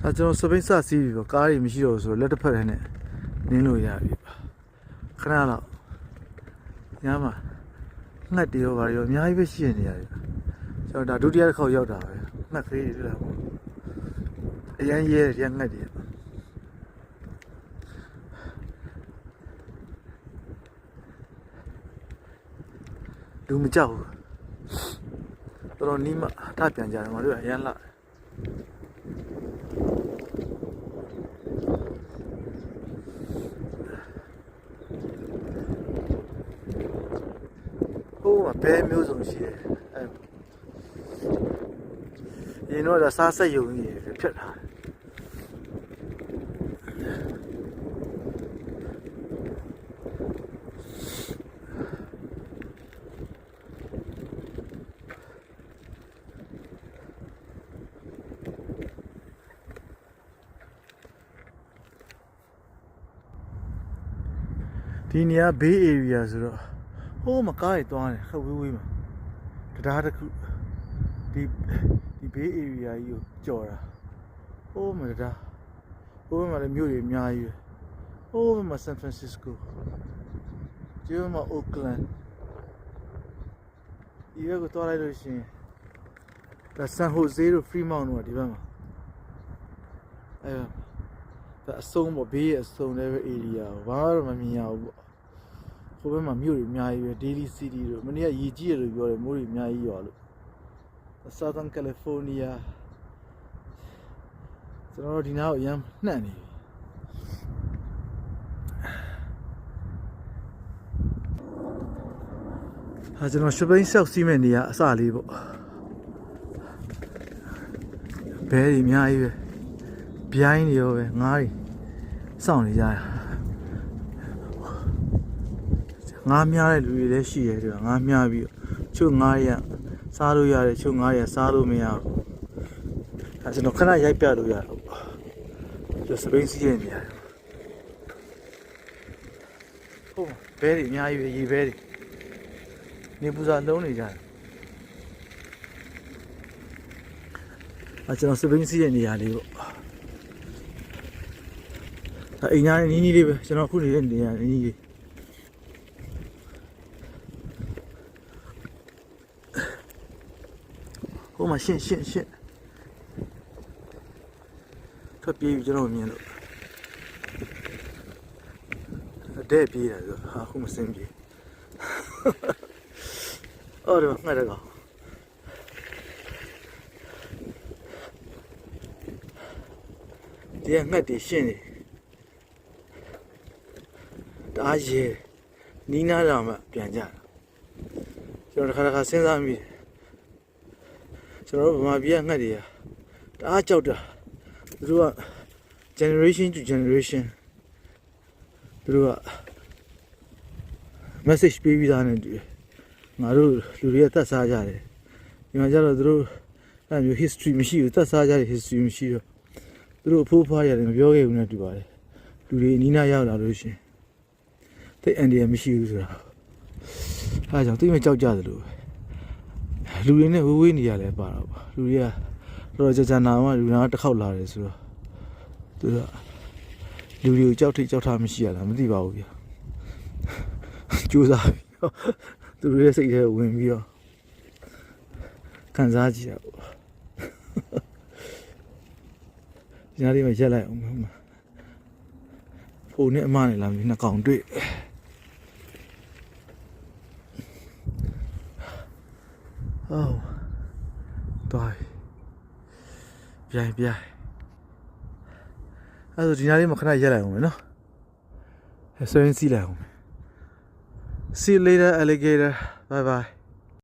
ဒါကျွန်တော်စပိန်စစီးပြီပေါ့ကားတွေမရှိတော့ဆိုတော့လက်တစ်ဖက်ထဲနဲ့နင်းလို့ရပြီပါခဏတော့ညမှာငှက်တွေရောဗါတွေရောအများကြီးပဲရှိနေရတယ်ကျွန်တော်ဒါဒုတိယတစ်ခေါက်ရောက်တာပဲငှက်ကလေးတွေတွေ့တာပေါ့အရန်ရဲတယ်ငှက်တွေလူမကြောက်ဘူးတော်တော်နီးမှထပြန်ကြတယ်မတို့အရန်လာဟိုမှာဘဲမျိုးစုံရှိတယ်ရင်တော့ဒါစားဆက်ယုံကြီးဖြတ်ထားဒီနေရာဘေး area ဆိုတော့ဟိုမှာကားတွေတွားတယ်ခက်ဝေးဝေးမှာတရားတစ်ခုဒီဘေး area ကြီးကိုကြော်တာဟိုမှာတရားဟိုမှာလည်းမြို့တွေအများကြီးဟိုမှာ San Francisco ဒီမှာ Oakland ဒီဘက်ကိုတွားလိုက်လို့ရှိရင်ဒါ San Jose တို့ Fremont တို့ကဒီဘက်မှာဒါအဆုံးပေါ့ဘေးရဲ့အဆုံးလည်းပဲ area ဘာမှမမြင်ရဘူးပေါ့ဟိုဘက်မှာမြို့တွေအများကြီးပဲ Daly City တို့မနေ့ကရေကြီးရလို့ပြောတယ်မိုးတွေအများကြီးရွာလို့ Southern California ကျွန်တော်တို့ဒီနားကိုအရန်နှံ့နေပြီဟာကျွန်တော်ရှပိန်ဆောက်စီးမဲ့နေရအစလေးပေါ့ဘဲတွေအများကြီးပဲပြိုင်းတွေရောပဲငားတွေစောင့်နေကြတာငားများတဲ့လူတွေလည်းရှိတယ်ဒီကငားများပြီးချို့ငားရစားလို့ရတယ်ချို့ငားရစားလို့မရဘူးအဲကျွန်တော်ခဏရိုက်ပြလို့ရတော့ကျွန်တော်စပိန်စီးရနေရတယ်ဟုတ်ဘဲတွေအများကြီးပဲရေဘဲတွေနေပူစာလုံးနေကြတယ်အဲကျွန်တော်စပိန်စီးရနေရလေးပေါ့အိမ်သားနီးနီးလေးပဲကျွန်တော်ခုနေတဲ့နေရာနီးနီးလေးဟိုမှာရှင်းထွက်ပြေးပြီကျွန်တော်မြင်လို့တဲ့ပြေးတာဆိုဟာခုမစင်းပြေးအော်တော့ငါတကောဒီငှက်တွေရှင်းနေတအားရဲနီးနားတာမှပြန်ကြတာကျွန်တော်တစ်ခါစဉ်းစားမိတယ်ကျွန်တော်တို့ဗမာပြည်ကငှက်တွေကတအားကြောက်တာသူတို့က generation to generation သူတို့က message ပေးပြီးသားနဲ့တူတယ်ငါတို့လူတွေကတတ်စားကြတယ်ဒီမှာကျတော့သူတို့အဲ့မျိုး history မရှိဘူးတတ်စားကြတဲ့ history မရှိတော့သူတို့အဖိုးဖွားရတယ်မပြောခဲ့ဘူးနဲ့တူပါတယ်လူတွေနီးနားရောက်လာလို့ရှိရင်တိတ်အန်ဒီရမရှိဘူးဆိုတာအဲဒါကြောင့်တိတ်မကြောက်ကြသလိုလူတွေနဲ့ဝေးနေရလဲပါတော့ပါလူတွေကတော်ကြာနာမှလူနာတစ်ခေါက်လာတယ်ဆိုတော့သူကလူတွေကိုကြောက်ထိတ်ကြောက်ထားမရှိရလားမသိပါဘူးဗျာကြိုးစားပြီးသူတို့ရဲ့စိတ်ထဲဝင်ပြီးတော့ခံစားကြည့်တာပေါ့ဒီနေ့မှရက်လိုက်အောင်ဖုန်းနဲ့အမနဲ့လာပြီးနှစ်ကောင်တွေ့Oh, die. ပြိုင်အဲ့ဒါဒီနားလေးမှာခဏရက်လိုက်အောင်မယ်နော်ဆွဲရင်းစီးလိုက်အောင် See you later alligator bye bye